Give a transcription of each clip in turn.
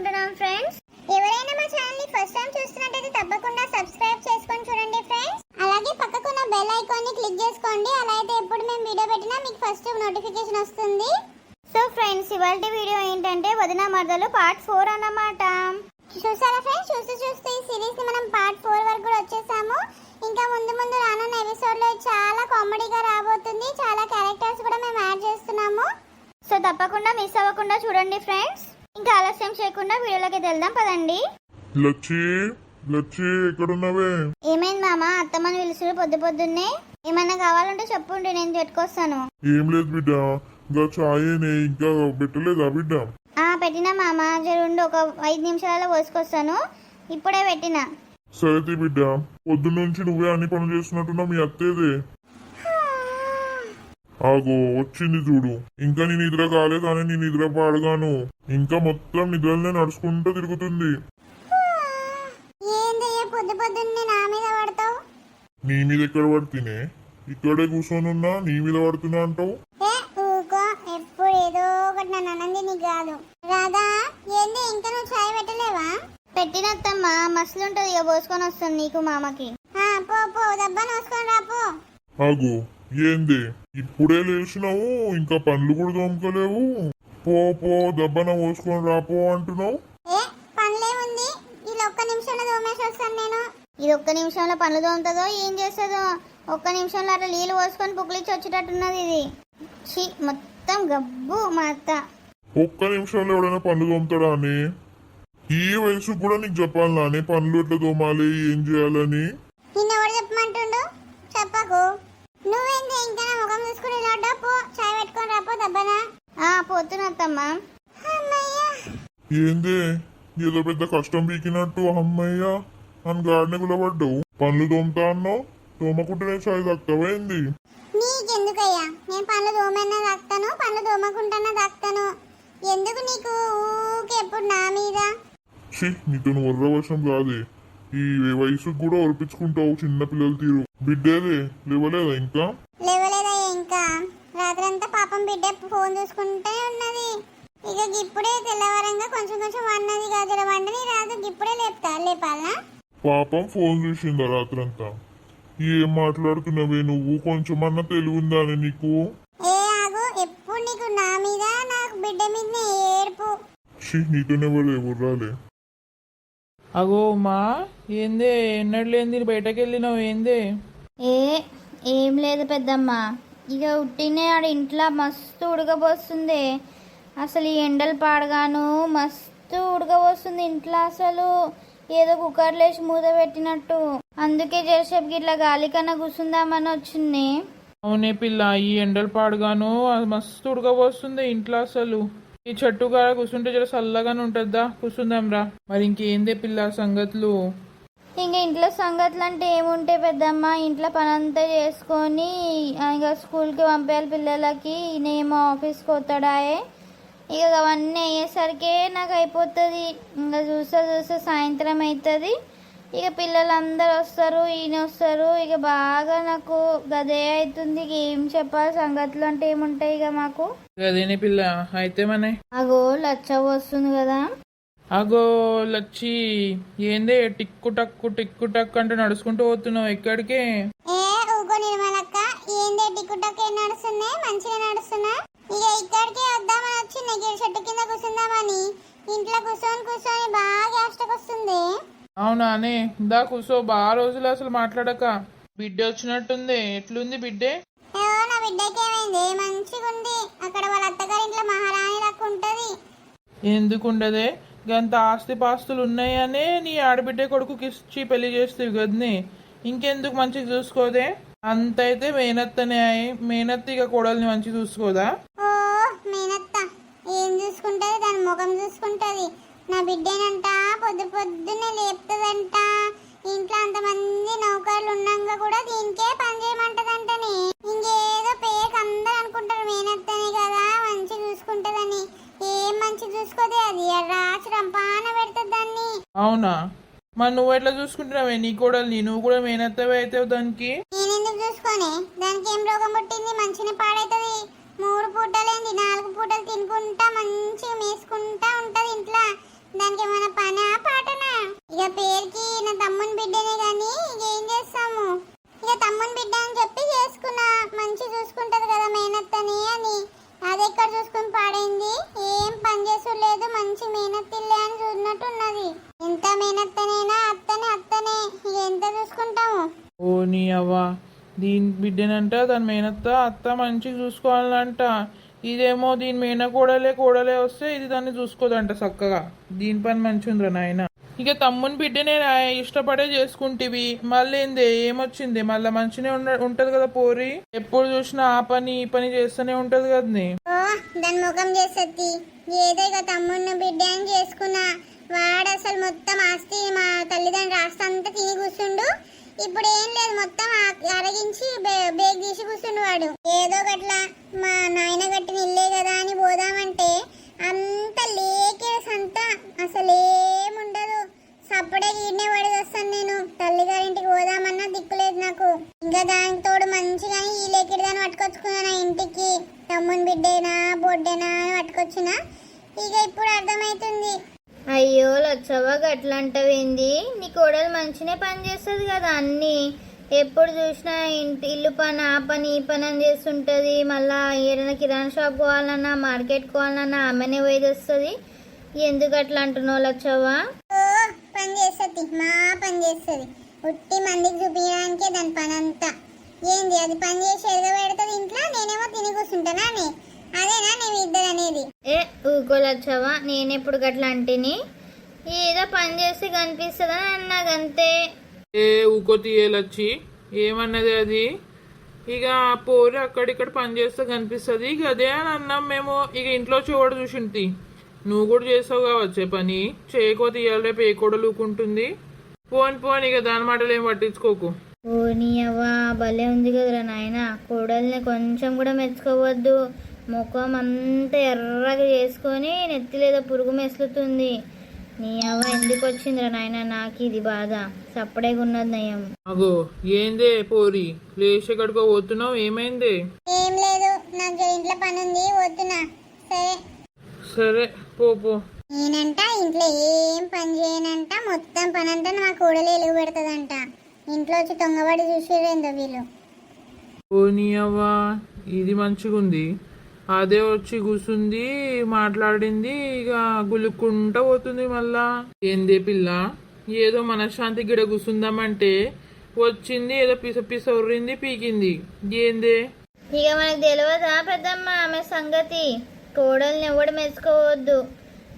చేసుకుంటున్నాం ఫ్రెండ్స్. ఎవరైనా మా ఛానల్ ని ఫస్ట్ టైం చూస్తున్నట్లయితే తప్పకుండా సబ్స్క్రైబ్ చేసుకొని చూడండి ఫ్రెండ్స్. అలాగే పక్కకున్న బెల్ ఐకాన్ ని క్లిక్ చేసుకోండి. అలా అయితే ఎప్పుడు మేము వీడియో పెట్టినా మీకు ఫస్ట్ నోటిఫికేషన్ వస్తుంది. సో ఫ్రెండ్స్, ఇవాల్టి వీడియో ఏంటంటే వదిన మరదలు పార్ట్ 4 అన్నమాట. చూసారా ఫ్రెండ్స్, చూస్తూ ఈ సిరీస్ ని మనం పార్ట్ 4 వరకు కూడా వచ్చేసాము. ఇంకా ముందు రానున్న ఎపిసోడ్ లో చాలా కామెడీగా రాబోతుంది. చాలా క్యారెక్టర్స్ కూడా మేము యాడ్ చేస్తున్నాము. సో తప్పకుండా మిస్ అవ్వకుండా చూడండి ఫ్రెండ్స్. ఇంకా ఆలస్యం చేయకుండా వీడియోలోకి వెళ్దాం పదండి. లచ్చి ఎక్కడున్నావే? ఏమైంది మామ? అత్తమ్మని పిలుచుడు పొద్దున్నే. ఏమన్నా కావాలంటే చెప్పుండి, నేను పెట్టుకొస్తాను. ఏం లేదు బిడ్డ, ఇంకా చాయేనే ఇంకా పెట్టలేదా బిడ్డ? పెట్టినా మామ, జరుండి ఒక 5 నిమిషాలలో పోసుకొస్తాను. ఇప్పుడే పెట్టినా. సరే బిడ్డ, పొద్దున్నుంచి నువ్వే అన్ని పనులు చేస్తున్నట్టున్నావు. మీ అత్తేదే ఆగో వచ్చింది చూడు. ఇంకా నీ నిద్ర కాలేదని నీ నిద్ర పాడగాను. ఇంకా మొత్తం నిద్రలనే నడుచుకుంటూ తిరుగుతుంది. నీ మీద ఎక్కడ పడుతునే? ఇక్కడే కూర్చొనున్నా నీ మీద పడుతున్నా అంటావు. ఎప్పుడు ఏదో ఒకటి నన్ను అనంది నీకు కాదు రాదా? ఏంది ఇంకా నువ్వు చాయ్ పెట్టలేవా? పెట్టినత్తమ్మా, మస్తు ఉంటది. ఇక పోసుకొని వస్తుంది నీకు మామకి. పో దబ్బా నోసుకొని రాపో. ఆగో ఏంది ఇప్పుడే లేచినావు, ఇంకా పనులు కూడా తోముకోలేవు. పో దబ్బన పోసుకొని రాపో అంటున్నావు. పనులేముంది, ఇది ఒక్క నిమిషంలో తోమేసి వస్తాను నేను. ఇది ఒక్క నిమిషంలో పనులు తోముతుందో ఏం చేస్తుందో. ఒక్క నిమిషంలో అట్లా నీళ్ళు పోసుకొని పుక్కిలిచ్చి వచ్చేటట్టున్నది ఇది. మొత్తం గబ్బు మా అత్త. ఒక్క నిమిషంలో ఎవడైనా పనులు తోముతాడా అని? ఈ వయసు కూడా నీకు చెప్పాలనే పనులు ఎట్లా తోమాలి, ఏం చేయాలని? నిన్నెవడు చెప్పమంటుండు? చెప్పకు. నువ్వేంది ఇంకా నా ముఖం చూసుకుని ఇలా పో, చాయ్ పెట్టుకొని రాపో దబ్బనా. పోతున్నత్తమ్మా. ఏంది ఏదో పెద్ద కష్టం పీకినట్టు అమ్మయ్య అని గాడిని గులబడ్డావు. పనులు తోముతా అన్నావు, తోమకుంటేనే చాయ్ తాగుతావా ఏంది? నీకెందుకయ్యా? నేను పనులు తోమన్నా తాగుతాను, పనులు తోమకుంటానా తాగుతాను. ఎందుకు నీకు ఊకే ఎప్పుడు నా మీద? నీతో వర్ర వర్షం కాదే. ఈ వయసుకు కూడా ఒరిపించుకుంటావు చిన్న పిల్లలు తీరు. బిడ్డేదే లేవలేదా ఇంకా? లేవలేదా ఇంకా? రాత్రంతా పాపం బిడ్డ ఫోన్ చూసుకుంటే ఉన్నది. ఇక ఇప్పుడే తెల్లవారంగా కొంచెం వన్నది కాదు, వండని రాదు. ఇప్పుడే లేపాలా? పాపం ఫోన్ చూసిందా రాత్రంతా? ఏం మాట్లాడుతున్నావే నువ్వు? కొంచెమన్నా తెలివిందానే నీకు? ఆగు, ఎప్పుడు నీకు నా మీద నాకు బిడ్డ మీద ఏడుపు. నీతోనే వర్రాలే. అగో మా ఏందే ఎన్నట్లేంది బయటకు వెళ్ళినావు? ఏందే? ఏం లేదు పెద్దమ్మ. ఇక ఉట్టినే ఆడ ఇంట్లో మస్తు ఉడకబోస్తుంది. అసలు ఈ ఎండలు పాడగాను మస్తు ఉడకబోస్తుంది ఇంట్లో. అసలు ఏదో కుక్కర్లో వేసి మూత పెట్టినట్టు. అందుకే చేసేపు ఇట్లా గాలి కన్నా కూర్చుందామని వచ్చింది. అవునే పిల్ల, ఈ ఎండలు పాడుగాను మస్తు ఉడకబోస్తుంది ఇంట్లో. అసలు ఈ చెట్టు కాడ కూర్చుంటే జర చల్లగానే ఉంటుందా? కూర్చుందాం రా. మరి ఇంకేందే పిల్ల సంగతులు? ఇంకా ఇంట్లో సంగతులు అంటే ఏముంటాయి పెద్దమ్మ? ఇంట్లో పని అంతా చేసుకొని ఇంకా స్కూల్కి పంపేయాలి పిల్లలకి. నేమో ఆఫీస్కి పోతాడాయే. ఇక అవన్నీ అయ్యేసరికి నాకు అయిపోతుంది. ఇంకా చూస్తే సాయంత్రం అవుతుంది. ఇక పిల్లలందరూ వస్తారు, ఈయన వస్తారు. ఇక బాగా నాకు గదే అవుతుంది. ఇక ఏం చెప్పాలి? సంగతులు అంటే ఏముంటాయి ఇక మాకు. అదేనే పిల్ల అయితే మన అగో లచ్చ వస్తుంది కదా. అగో లచ్చి, ఏందే టిక్కు టక్కు అంటే నడుచుకుంటూ పోతున్నావు? ఎక్కడికి? ఏందే టిక్కు టక్కు నడుస్తున్నాయి? మంచిగా నడుస్తున్నా. ఇక ఇక్కడికి వద్దామని వచ్చింది, చెట్టు కింద కూర్చుందామని. ఇంట్లో కూర్చొని బాగా వస్తుంది. అవునా అనే, దా కూర్చో. బాగా రోజులు అసలు మాట్లాడక. బిడ్డ వచ్చినట్టుంది. ఎట్లుంది బిడ్డే? నా బిడ్డకి ఏమైంది? మంచిగా ఉంది. అక్కడ వాళ్ళ అత్తగారి ఇంట్లో మహారాణి లెక్క ఉంటది. ఎందుకుండదే? గంత ఆస్తి పాస్తులు ఉన్నాయనే నీ ఆడబిడ్డ కొడుకుకి ఇచ్చి పెళ్లి చేస్తేవి కదనే. ఇంకెందుకు మంచిగా చూసుకోదే? అంత అయితే మేనత్తనే. మేనత్త ఇక కోడల్ని మంచిగా చూసుకోదా? మేనత్త ఏం చూసుకుంటది? దాని ముఖం చూసుకుంటది. నా బిడ్డేనంట పొద్దున్నే లేపుతుందంట. ఇంట్లో అంతమంది నౌకర్లు ఉన్నాక కూడా దీనికే పని చేయమంటదంటని. ఇంకేదో పేక అందరు అనుకుంటారు మేనత్తనే కదా మంచి చూసుకుంటదని. ఏం మంచి చూసుకోదే. అది రాచి రంపాన పెడుతుంది దాన్ని. అవునా? మరి నువ్వు ఎట్లా చూసుకుంటున్నావే నీ కోడల్ని? నువ్వు కూడా మేనత్తవే అవుతావు దానికి. నేనెందుకు చూసుకోనే? దానికి ఏం రోగం పుట్టింది? మంచిగా పాడైతుంది. 3 పూటలేంది 4 పూటలు తినుకుంటా మంచిగా మేసుకుంటా ఉంటది ఇంట్లో. దానికి ఏమైనా పనా పాటనా? ఇక పేరుకి నా తమ్ముని బిడ్డనే గాని ఇక ఏం చేస్తాము. ఇక తమ్ముని బిడ్డ అని చెప్పి చేసుకున్నా, మంచి చూసుకుంటది కదా మేనత్తని అని. అది ఎక్కడ చూసుకుని పాడైంది, ఏం పని చేసులేదు, మంచి మేనత్తిల్లే అని చూసినట్టున్నది. ఎంత మేనత్తనైనా అత్తనే అత్తనే, ఇక ఎంత చూసుకుంటాము. ఓ నీ అవ్వ, దీని బిడ్డనంట దాని మేనత్త అత్త మంచిగా చూసుకోవాలంట. ఇదేమో దీని మేన కోడలే వస్తే ఇది దాన్ని చూసుకోదంట చక్కగా. దీని పని మంచి ఉందిరా నాయన. ఇక తమ్ముని బిడ్డనే ఇష్టపడే చేసుకుంటేవి మళ్ళీ ఏంది ఏమొచ్చింది, మళ్ళీ మంచినే ఉంటది కదా పోరి. ఎప్పుడు చూసినా ఆ పని ఈ పని చేస్తూనే ఉంటది కదనే. ఓ దాని ముఖం చేసేది ఏదో. ఇక తమ్ముడిని బిడ్డ అని చేసుకున్నా, వాడు అసలు మొత్తం ఆస్తి మా తల్లిదండ్రుల ఆస్తి అంతా తిని కూర్చుండు. ఇప్పుడు ఏం లేదు, మొత్తం అరగించి బేగ్ తీసి కూర్చుండు వాడు. ఏదో గట్లా మా నాయన గట్టిన ఇల్లే కదా అని పోదామంటే అంత లేకేసంతా అసలు ఏముండదు. సప్పుడే ఈడనే పడి వస్తాను నేను. తల్లిగారింటికి పోదామన్నా దిక్కులేదు నాకు. ఇంకా దానికి తోడు మంచిగా ఈ లేకిడి దాన్ని పట్టుకొచ్చుకున్నా నా ఇంటికి. తమ్ముని బిడ్డేనా బొడ్డేనా అని పట్టుకొచ్చిన. ఇక ఇప్పుడు అర్థమవుతుంది. అయ్యో లచ్చవ్వ, గట్లా అంటావేంది? నీ కోడలు మంచినే పని చేస్తుంది కదా అన్నీ. ఎప్పుడు చూసినా ఇల్లు పని ఆ పని ఈ పని అని చేస్తుంటుంది. మళ్ళా ఏదైనా కిరాణా షాప్ పోవాలన్నా మార్కెట్ పోవాలన్నా ఆమెనే పోయి వస్తుంది. ఎందుకు అట్లా అంటున్నావు లచ్చవ్వ? ఓ పని చేస్తుంది, మా పని చేస్తుంది. ఉట్టి మందికి చూపించడానికే దాని పని అంతా. ఏంది అది పని చేసి ఎరగబెడుతుంది ఇంట్లో, నేనేమో తిని కూర్చుంటానా అని. అదేనా నేను ఇద్దరు అనేది? ఏ ఊకో లచ్చవ్వ, నేనెప్పుడు గట్లా అంటిని? ఏదో పని చేస్తే కనిపిస్తుందని అన్నాగంతే. ఏ ఊకో తీయలొచ్చి ఏమన్నది అది. ఇక ఆ పోరి అక్కడిక్కడ పని చేస్తే కనిపిస్తుంది. ఇక అదే అని అన్నాం మేము. ఇక ఇంట్లో చూడ చూసింటి, నువ్వు కూడా చేస్తావు కావచ్చే పని. చేయకపోతే ఇవాళ రేపు ఏ కూడా లూకుంటుంది. పోని ఇక దాని మాటలు ఏం పట్టించుకోకు. ఓ నీ అవ్వ, భలే ఉంది కదరా నాయన. కోడల్ని కొంచెం కూడా మెచ్చుకోవద్దు. ముఖం అంతా ఎర్రగా చేసుకొని నెత్తిలేదో పురుగు మెసులుతుంది. నీ అవ్వ ఎందుకు వచ్చిందిరా నాయన నాకు ఇది బాధ. సప్పడేగా ఉన్నది నయం. అగో ఏందే పోరి, లేచి ఎక్కడికో పోతున్నావు, ఏమైంది? ఏం లేదు, నాకు ఇంట్లో పని ఉంది, పోతున్నా. సరే సరే పో. నేనంట ఇంట్లో ఏం పని చేయనంట, మొత్తం పని అంతా మా కూడలే ఎలుగు పెడతదంట. ఇంట్లో వచ్చి తొంగబడి చూసిరేందో వీళ్ళు. పోనీ అవ్వా, ఇది మంచిగుంది. అదే వచ్చి కూర్చుంది, మాట్లాడింది, ఇక గులుక్కుంటా పోతుంది మళ్ళా. ఏందే పిల్ల, ఏదో మనశ్శాంతి గిడ కూర్చుందామంటే వచ్చింది, ఏదో పిస ఉర్రింది, పీకింది. ఏందే ఇక మనకు తెలియదా పెద్దమ్మ ఆమె సంగతి? కోడల్ని ఎవడు మెచ్చుకోవద్దు.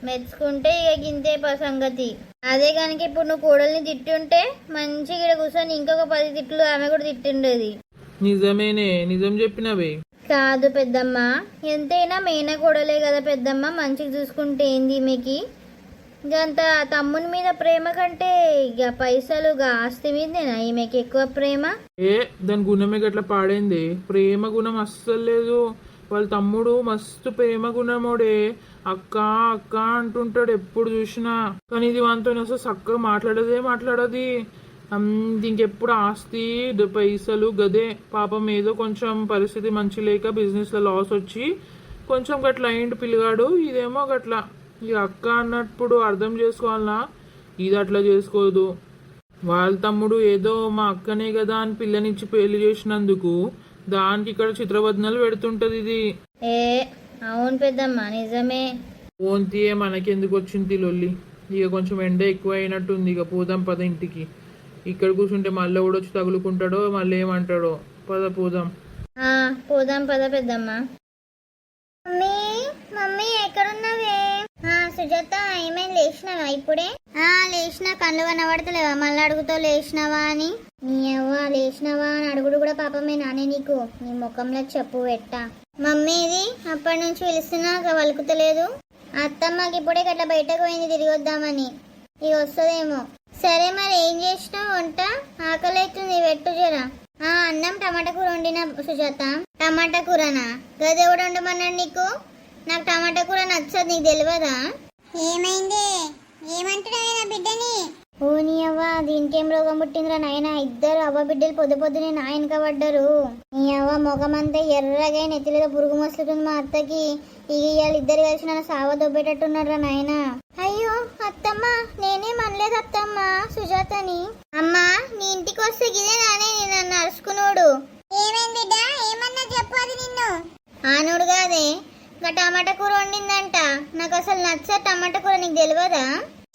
మెచ్చుకుంటే ఇక గింతే సంగతి. అదే కనుక ఇప్పుడు నువ్వు కోడల్ని తిట్టుంటే మంచిగా ఇక్కడ కూర్చొని ఇంకొక 10 తిట్లు ఆమె కూడా తిట్టుండేది. నిజమేనే, నిజం చెప్పినవే. కాదు పెద్దమ్మ, ఎంతైనా మేన కోడలే కదా పెద్దమ్మ. మంచిగా చూసుకుంటే ఏంది ఈమెకి? ఇంకంత తమ్ముని మీద ప్రేమ కంటే ఇక పైసలు ఆస్తి మీదేనా ఈమెకి ఎక్కువ ప్రేమ? దాని గుణమే గట్లా పాడైంది. ప్రేమ గుణం అస్సలు లేదు. వాళ్ళ తమ్ముడు మస్తు ప్రేమ గుణమోడే. అక్క అక్క అంటుంటాడు ఎప్పుడు చూసినా. కానీ ఇది వానితో అసలు చక్కగా మాట్లాడది. ఇంకెప్పుడు ఆస్తి పైసలు గదే. పాపం ఏదో కొంచెం పరిస్థితి మంచి లేక బిజినెస్ లో లాస్ వచ్చి కొంచెం గట్లా అయిండు పిల్లగాడు. ఇదేమో గట్లా ఈ అక్క అన్నప్పుడు అర్థం చేసుకోవాలనా? ఇది అట్లా చేసుకోదు. వాళ్ళ తమ్ముడు ఏదో మా అక్కనే కదా అని పిల్లనిచ్చి పెళ్లి చేసినందుకు దానికి ఇక్కడ చిత్రవదనాలు పెడుతుంటది ఇది. అవును పెద్దమ్మ, నిజమే. ఓంతియే మనకెందుకు వచ్చింది లొల్లి. ఇక కొంచెం ఎండ ఎక్కువ అయినట్టుంది. ఇక పోదాం పద ఇంటికి. ఇక్కడ కూర్చుంటే మళ్ళీ కూడా వచ్చి తగులుకుంటాడో మళ్ళీ ఏమంటాడో. పోదాం పోదాం పద పెద్దమ్మ. మమ్మీ ఎక్కడున్నావే? సుజాత ఏమైనా లేచినావా ఇప్పుడే? లేచినా, కళ్ళు కనబడతలేవా? మళ్ళీ అడుగుతో లేచినావా అని. నీ అవ్వ లేచినావా అని అడుగుడు కూడా పాపమే నానే నీకు. నీ ముఖంలో చెప్పు పెట్ట. మమ్మీ ఇది అప్పటి నుంచి పిలుస్తున్నా వలుకుతలేదు. అత్తమ్మకి ఇప్పుడే గట్లా బయటకు పోయింది తిరిగి వద్దామని. ఇక వస్తుందేమో. సరే మరి ఏం చేసినావు వంట? ఆకలి అవుతుంది, పెట్టు జరా. అన్నం టమాటా కూర వండిన సుజాత. టమాటా కూరనా? గదెవడు వండమన్నాడు నీకు? నాకు టమాటా కూర నచ్చదు, నీకు తెలియదా? ఏమైంది? ఏమంటున్నావే నా బిడ్డని? ఓ నీ అవ్వ, దీనికేం రోగం పుట్టిందిరా నాయన? ఇద్దరు అవ్వ బిడ్డలు పొద్దునే నాయనక పడ్డారు. నీ అవ్వ ముఖమంతా ఎర్రగా నెత్తిలో పురుగు మసులుతుంది మా అత్తకి. ఇక ఇద్దరు కలిసి నన్ను సావ దొబ్బేటట్టున్నారా నాయన. అయ్యో, అమ్మా నేనే మనలేదు అత్తమ్మా సుజాతని. అమ్మా నీ ఇంటికి వస్తే గిదే నానే నన్ను అరుచుకున్నాడు. ఏమైంది బిడ్డ? ఏమన్నా చెప్పు, అది నిన్ను. ఆనుడు కాదే ఇంకా టమాటా కూర వండిందంట. నాకు అసలు నచ్చ టమాటా కూర, నీకు తెలియదా?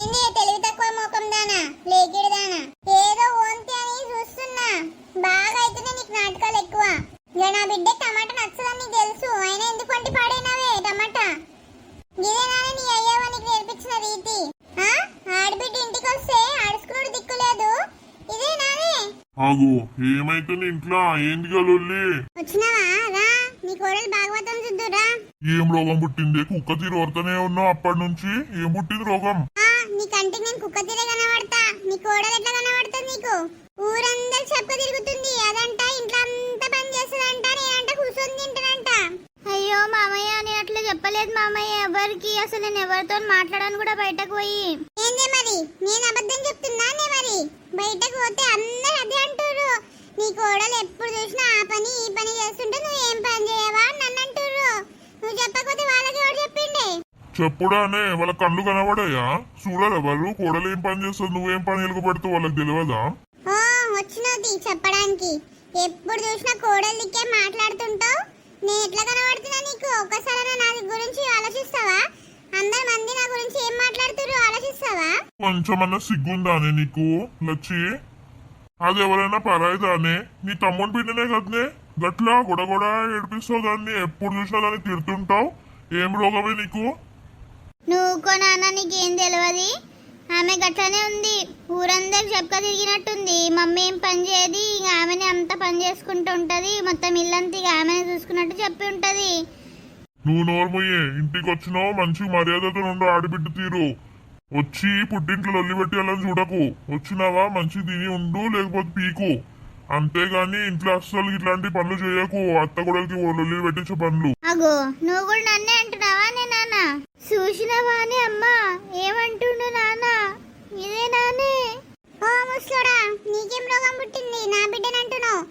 ఏంది తెలివి తక్కువ మోకం దానా, లేకిడి దానా? ఏదో ఓంతి అని చూస్తున్నా. బాగా అయితేనే నీకు నాటకాలు ఎక్కువ. ఇక నా బిడ్డ టమాటా నచ్చదని నీకు తెలుసు, అయినా ఎందుకు వంటి పాడైనవే టమాటా? ఇదేనానే నీ అయ్యవ నీకు నేర్పించిన రీతి? ఆడబిడ్డ ఇంటికి వస్తే అడుచుకున్నాడు దిక్కులేదు, ఇదేనానే? ఆగు, ఏమైతుంది ఇంట్లో? ఏంది గలొల్లి? వచ్చినావా? రా, నీ కోడలు భాగవతం చూద్దురా. ఏం రోగం పుట్టింది? కుక్క తీరు ఓరుతూనే ఉన్నావు అప్పటి నుంచి. ఏం పుట్టింది రోగం? నీ కంటికి నేను కుక్క తీరే కనబడతా, నీ కోడలు ఎట్లా కనబడుతుంది నీకు? ఊరందరూ చెప్ప తిరుగుతుంది, అదంట ఇంట్లో అంతా పని చేస్తుందంట, నేనంట కూర్చొని తింటానంట. అయ్యో మామయ్య నేను అట్లా చెప్పలేదు మామయ్య ఎవరికి. అసలు నేను ఎవరితో మాట్లాడాను కూడా బయటకు పోయి. ఏందే మరి, నేను అబద్ధం చెప్తున్నానే? మరి బయటకు పోతే అందరూ అదే అంటారు, నీ కోడలు ఎప్పుడు చూసినా ఆ పని ఈ పని చేస్తుంటే నువ్వు ఏం పని చేయవా అని నన్ను అంటారు. నువ్వు చెప్పకపోతే వాళ్ళకి ఎవరు చెప్పిండే? చెప్పుడానే వాళ్ళ కళ్ళు కనబడాయా? చూడాలి వాళ్ళు కోడలు ఏం పని చేస్తుంది, నువ్వేం పని ఎలుగుపడుతూ వాళ్ళకి తెలియదా? ఓ వచ్చినది చెప్పడానికి. ఎప్పుడు చూసినా కోడలు దిక్కే మాట్లాడుతుంటావు. నేను ఎట్లా కనబడుతున్నా నీకు? ఒక్కసారి నా గురించి ఆలోచిస్తావా? అందరు మంది నా గురించి ఏం మాట్లాడుతున్నారు ఆలోచిస్తావా? కొంచెమన్నా సిగ్గుందానే నీకు లచ్చి? అది ఎవరైనా పరాయిదానే? నీ తమ్ముని బిడ్డనే కదనే, గట్లా గొడగొడ ఏడిపిస్తావు దాన్ని. ఎప్పుడు చూసినా దాన్ని తిడుతుంటావు. ఏం రోగమే నీకు? నువ్వు కొనాన్న నీకేం తెలియదు. ఆమె గట్లనే ఉంది, ఊరందరికి చెప్పక తిరిగినట్టుంది. మమ్మీ ఏం పని చేయదు, ఇక ఆమెనే అంత పని చేసుకుంటూ ఉంటది. మొత్తం ఇల్లంతా ఇక ఆమెనే చూసుకున్నట్టు చెప్పి ఉంటది. నువ్వు నోర్మయ్యే, ఇంటికి వచ్చినావు మంచి మర్యాదతో నుండి ఆడిబిడ్డ తీరు. వచ్చి పుట్టింట్లో లొల్లి పెట్టి అలా చూడకు. వచ్చినావా మంచి తిని ఉండు, లేకపోతే పీకు. అంతేగాని ఇంట్లో అస్సలు ఇట్లాంటి పనులు చేయకు. అత్త కొడలకి లొల్లి పెట్టించే పనులు. అగో నువ్వు కూడా నన్నే అంటున్నావా? నే నాన్న చూసినావా అని అమ్మా ఏమంటుండు నాన్న? ఇదే నానే. ఓ ముసలోడా, నీకేం రోగం పుట్టింది? నా బిడ్డనంటున్నావు.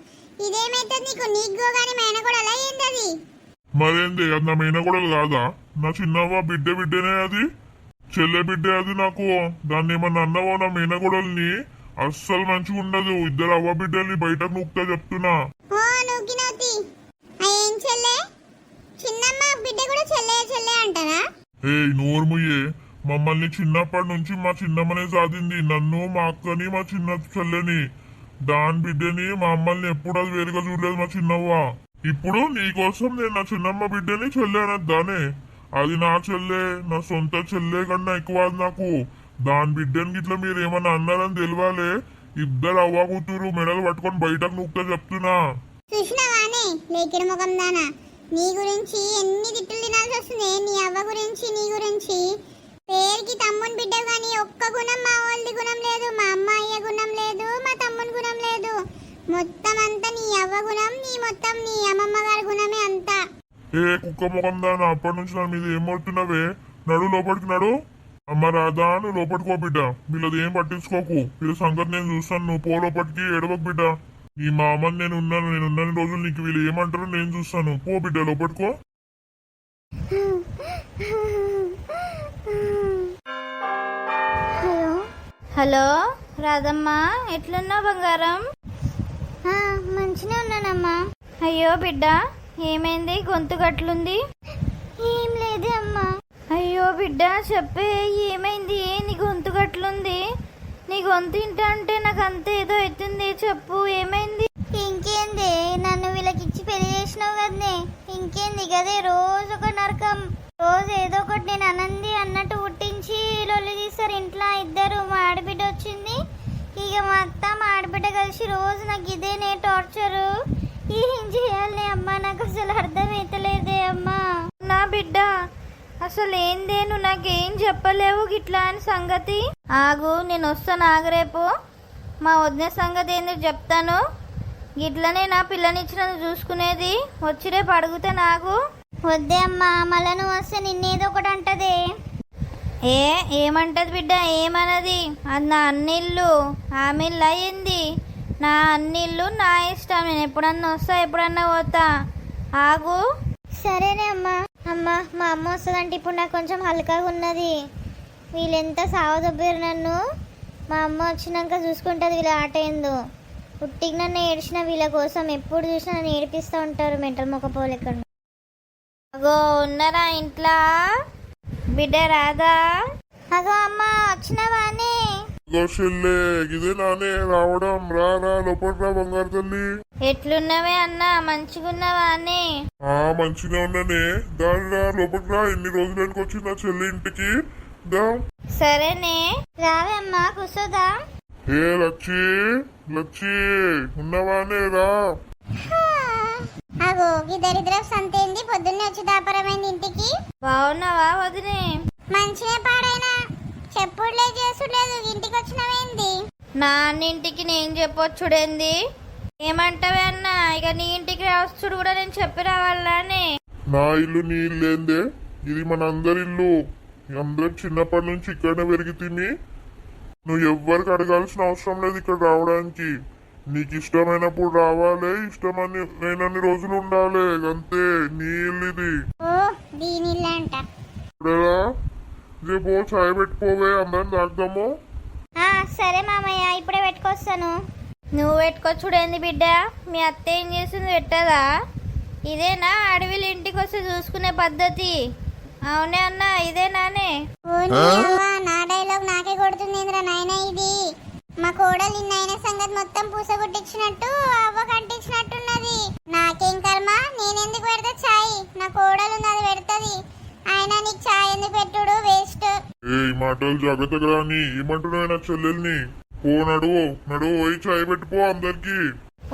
ఇదేమైతే నీకు? నీకు గాని మేనగోడలా ఏందది? మరేంది, అది నా మేనగొడలు కాదా? నా చిన్నవ్వ బిడ్డనే అది, చెల్లె బిడ్డే అది నాకు. దాన్ని ఏమన్నా అన్నవో నా మేనగొడల్ని? అస్సలు మంచిగా ఉండదు. ఇద్దరు అవ్వ బిడ్డల్ని బయటకు నూక్తా చెప్తున్నా. ఓ నూకినవుతి. ఏం చెల్లె? చిన్నమ్మ బిడ్డ కూడా చెల్లె చెల్లె అంటారా? నోర్ముయ్యే, మమ్మల్ని చిన్నప్పటి నుంచి మా చిన్నమ్మనే సాధింది. నన్ను, మా అక్కని, మా చిన్న చెల్లెని. దాని బిడ్డని మా అమ్మల్ని ఎప్పుడు అది వేరుగా చూడలేదు మా చిన్నవ్వ. ఇప్పుడు నీకోసం నేను నా చిన్నమ్మ బిడ్డని చెల్లె అనద్దానే? అది నా చెల్లె, నా సొంత చెల్లె కన్నా ఎక్కువ అది నాకు. దాని బిడ్డని గిట్లా మీరు ఏమన్నా అన్నారని తెలియాలే. ఇద్దరు అవ్వ కూతురు మెడలు పట్టుకొని బయటకు నూక్తా చెప్తున్నా. చూసినావానే లేకిడి ముఖం దానా? నీ గురించి ఎన్ని తిట్టులు తినాల్సి వస్తుంది. నీ అవ్వ గురించి, నీ గురించి. పేరుకి తమ్ముని బిడ్డ కానీ ఒక్క గుణం మా వాళ్ళది గుణం లేదు, మా అమ్మాయి గుణం లేదు, మా తమ్ముని గుణం లేదు. మొత్తం అంతా నీ అవ్వ గుణం, మొత్తం నీ అమ్మమ్మ గారి గుణమే అంతా. కుక్క ముఖం దాని అప్పటి నుంచి నా మీద ఏం పడుతున్నావే? నడు లోపలికి నడు. అమ్మ రాదా, నువ్వు లోపలికి పో బిడ్డ. వీళ్ళది ఏం పట్టించుకోకు. వీళ్ళ సంగతి నేను చూస్తాను. నువ్వు పో లోపలికి, ఎడవకు బిడ్డ. ఈ మా అమ్మని నేనున్నాను రోజులు నీకు వీళ్ళు ఏమంటారో నేను చూస్తాను. పో బిడ్డ లోపలికో. హలో రాధమ్మ, ఎట్లున్నావు బంగారం? మంచిగా ఉన్నానమ్మా. అయ్యో బిడ్డ ఏమైంది? గొంతు గట్లుంది? ఏం లేదే అమ్మా. అయ్యో బిడ్డ చెప్పే, ఏమైంది? నీ గొంతు గట్లుంది? నీ గొంతు ఇంట అంటే నాకు అంత ఏదో అవుతుంది. చెప్పు ఏమైంది? ఇంకేంది, నన్ను వీళ్ళకి ఇచ్చి పెళ్లి చేసినావు కదనే. ఇంకేంది గదే రోజు ఒక నరకం. రోజు ఏదో ఒకటి నేను అనంది అన్నట్టు పుట్టించి లొల్లి తీస్తారు ఇంట్లో ఇద్దరు. మా ఆడబిడ్డ వచ్చింది, ఇక మా అత్త మా ఆడబిడ్డ కలిసి రోజు నాకు ఇదేనే టార్చరు. ఏం చేయాలి అమ్మా? నాకు అసలు అర్థమైతలేదే అమ్మా. నా బిడ్డ అసలు ఏందే, నువ్వు నాకేం చెప్పలేవు గిట్లా అని సంగతి. ఆగు, నేను వస్తాను, ఆగరేపు. మా వదిన సంగతి ఏందో చెప్తాను. గిట్లనే నా పిల్లనిచ్చినందుకు చూసుకునేది. వచ్చి రేపు అడుగుతా. నాకు వద్దే అమ్మా, మళ్ళా నువ్వు వస్తే నిన్నేదో ఒకటి అంటదే. ఏమంటది బిడ్డ? ఏమన్నది? అది నా అన్నిళ్ళు. ఆమె ఇల్లు అయ్యింది. నా అన్నిళ్ళు నా ఇష్టం. నేను ఎప్పుడన్నా వస్తా, ఎప్పుడన్నా పోతా. ఆగు. సరేనే అమ్మా. అమ్మా మా అమ్మ వస్తుందంటే ఇప్పుడు నాకు కొంచెం హల్కాగా ఉన్నది. వీళ్ళెంత సావదొబ్బారు నన్ను. మా అమ్మ వచ్చినాక చూసుకుంటుంది వీళ్ళ ఆట ఏందో. పుట్టికి నన్ను ఏడ్చిన వీళ్ళ కోసం ఎప్పుడు చూసినా నన్ను ఏడిపిస్తూ ఉంటారు మెంటల్ మొక్కపోలు ఎక్కడ. అగో ఉన్నారా ఇంట్లో? బిడ్డ రాదా? అగో అమ్మ వచ్చినవానే? చెల్లె ఇదే నానే రావడం. రా రా లోపల రా బంగారు తల్లి. ఎట్లున్నావే అన్న? మంచిగున్నావా అనే? మంచిగా ఉన్నానే. దాని రా లోపలికి రా. ఎన్ని రోజులకి వచ్చిందా చెల్లి ఇంటికి? దా. సరేనే రావే అమ్మా కూర్చోదా. ఏ లచ్చి లచ్చి ఉన్నవానే రా. అగో ఈ దరిద్రం సంతేంది పొద్దున్నే వచ్చి దాపరమైంది ఇంటికి. బాగున్నావా వదినే? మంచిగా పాడైనా చెప్పుడులే చేసులేదు ఇంటికి వచ్చినవేంది? నా అన్నింటికి నేను చెప్పొచ్చుడేంది? ఏమంటావే అన్న? ఇక నీ ఇంటికి రావచ్చుడు కూడా నేను చెప్పి రావాలనే. నా ఇల్లు నీ ఇల్లు ఏందే? ఇది మన అందరి ఇల్లు. అందరం చిన్నప్పటి నుంచి ఇక్కడనే పెరిగి తిని నువ్వు ఎవ్వరికి అడగాల్సిన అవసరం లేదు ఇక్కడ రావడానికి. నీకు ఇష్టమైనప్పుడు రావాలి, ఇష్టమైనన్ని రోజులు ఉండాలి, అంతే. నీ ఇల్లు ఇది. ఓ దీని ఇల్లు అంట. ఇప్పుడేలా రేపు చాయ్ పెట్టుకోవే, అందరం తాగుదాము. సరే మామయ్య ఇప్పుడే పెట్టుకొస్తాను. నువ్వు పెట్టుకొచ్చుడేంది బిడ్డ? మీ అత్త ఏం చేసింది పెట్టదా? ఇదేనా అడవిలు ఇంటికి వస్తే చూసుకునే పద్ధతి? అవునే అన్న ఇదేనానే? ఓ నా డైలాగ్ నాకే కొడుతుందిరా నాయన. ఇది మా కోడలు నిన్న అయిన సంగతి మొత్తం పూసగొట్టించినట్టు అవ్వ కంటించినట్టున్నది. నాకేం కర్మ, నేనెందుకు పెడతా ఛాయ్? నా కోడలు అది పెడతది. ఆయన నీకు ఛాయ్ ఎందుకు పెట్టుడు? వేస్ట్. ఏ మాటలు జాగ్రత్తగా రాని. ఏమంటున్నావు నా చెల్లెల్ని? ఓ నడువు నడువు పోయి చాయ్ పెట్టుకో అందరికి.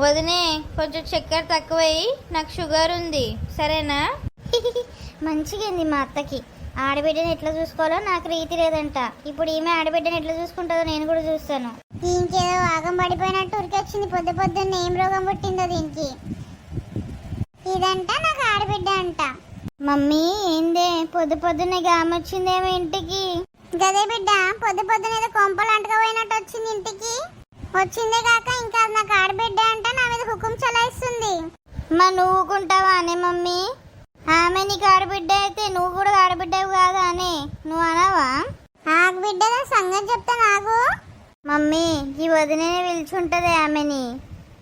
వదినే కొంచెం చక్కెర తక్కువయ్యి, నాకు షుగర్ ఉంది సరేనా? మంచిగా మా అత్తకి ఆడబిడ్డని ఎట్లా చూసుకోవాలో నాకు రీతి లేదంట. ఇప్పుడు ఈమె ఆడబిడ్డని ఎట్లా చూసుకుంటుందో నేను కూడా చూస్తాను. ఇంకేదో ఆగం పడిపోయినట్టు ఉరికొచ్చింది పొద్దున్నే. ఏం రోగం పుట్టిందో దీనికి? ఇదంట నాకు ఆడబిడ్డ అంట. మమ్మీ ఏందే పొద్దున్నే గామొచ్చిందేమో ఇంటికి? గదే బిడ్డ పొద్దునేదో కొంపలు అంటకపోయినట్టు వచ్చింది ఇంటికి. వచ్చిందే కాక ఇంకా అది నాకు ఆడబిడ్డ అంట నా మీద హుకుం చలాయిస్తుంది. మా నువ్వుకుంటావా అనే మమ్మీ? ఆమె నీకు ఆడబిడ్డ అయితే నువ్వు కూడా ఆడబిడ్డవు కాదా అనే నువ్వు అనవా? ఆగు బిడ్డ సంగతి చెప్తా నాగు. మమ్మీ ఈ వదినే పిలుచుంటది ఆమెని.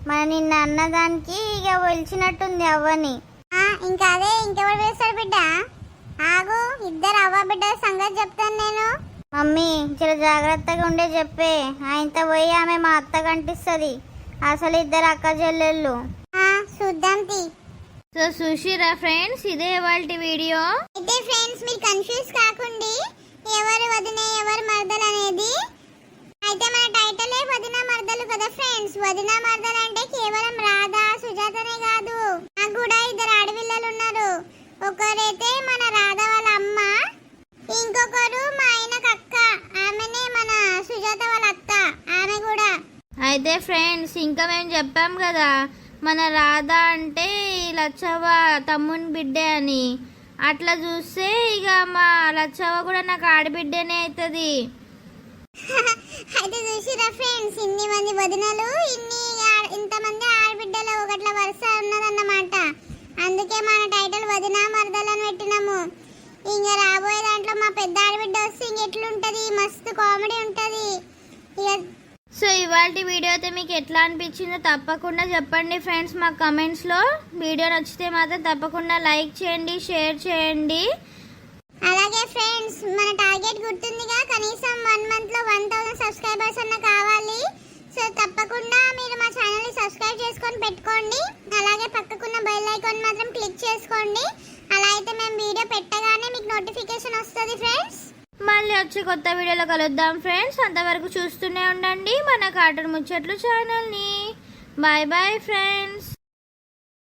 మన నిన్న అన్నదానికి ఇక పిలిచినట్టుంది అవ్వని. ఇంకా అదే ఇంకెవరు వేస్తాడు బిడ్డ? ఆగు, ఇద్దరు అవ్వ బిడ్డ సంగతి చెప్తాను నేను. మమ్మీ చాలా జాగ్రత్తగా ఉండే చెప్పే. ఆయనతో పోయి ఆమె మా అత్త కంటిస్తుంది. అసలు ఇద్దరు అక్క చెల్లెళ్ళు. చూద్దాం తీ. సో చూసిరా ఫ్రెండ్స్, ఇదే ఇవాల్టి వీడియో. అయితే ఫ్రెండ్స్ మీరు కన్ఫ్యూజ్ కాకండి ఎవరు వదిన ఎవరు మరదలు అనేది. అయితే మన టైటిలే వదిన మరదలు కదా ఫ్రెండ్స్. వదిన మరదలు అంటే కేవలం రాధా సుజాతనే కాదు, నాకు కూడా ఇద్దరు ఆడపిల్లలు ఉన్నారు. ఒకరైతే మన రాధా వాళ్ళ అమ్మ, ఇంకొకరు మా ఆయనకు అక్క, ఆమెనే మన సుజాత వాళ్ళ అత్త, ఆమె కూడా. అయితే ఫ్రెండ్స్ ఇంకా మేము చెప్పాం కదా మన రాధా అంటే లచ్చవ్వ తమ్ముని బిడ్డే అని. అట్లా చూస్తే ఇక మా లచ్చవ్వ కూడా నాకు ఆడబిడ్డనే అవుతుంది. అయితే చూసిరా ఫ్రెండ్స్, ఇన్ని మంది వదినలు ఇంతమంది ఆడబిడ్డలు ఒకట్ల వరుస ఉన్నదన్నమాట. అందుకే మన టైటిల్ వదిన మరదలని పెట్టినాము. ఇంకా రాబోయే దాంట్లో మా పెద్ద ఆడబిడ్డ వస్తే ఇంకెట్లుంటది, మస్తు కామెడీ ఉంటది. సో ఇవాళ వీడియో అయితే మీకు ఎట్లా అనిపించిందో తప్పకుండా చెప్పండి ఫ్రెండ్స్ మా కమెంట్స్లో. వీడియో నచ్చితే మాత్రం తప్పకుండా లైక్ చేయండి, షేర్ చేయండి. అలాగే ఫ్రెండ్స్ మన టార్గెట్ గుర్తుందిగా, కనీసం 1 month లో 1000 సబ్స్క్రైబర్స్ అన్న కావాలి. సో తప్పకుండా మీరు మా ఛానల్ ని సబ్స్క్రైబ్ చేసుకొని పెట్టుకోండి. అలాగే పక్కకున్న బెల్ ఐకాన్ మాత్రం క్లిక్ చేసుకోండి. అలా అయితే మేము వీడియో పెట్టగానే మీకు నోటిఫికేషన్ వస్తుంది ఫ్రెండ్స్. మళ్ళీ వచ్చే కొత్త వీడియోలో కలుద్దాం ఫ్రెండ్స్. అంతవరకు చూస్తూనే ఉండండి మన కార్టూన్ ముచ్చట్లు ఛానల్ని. Bye bye friends.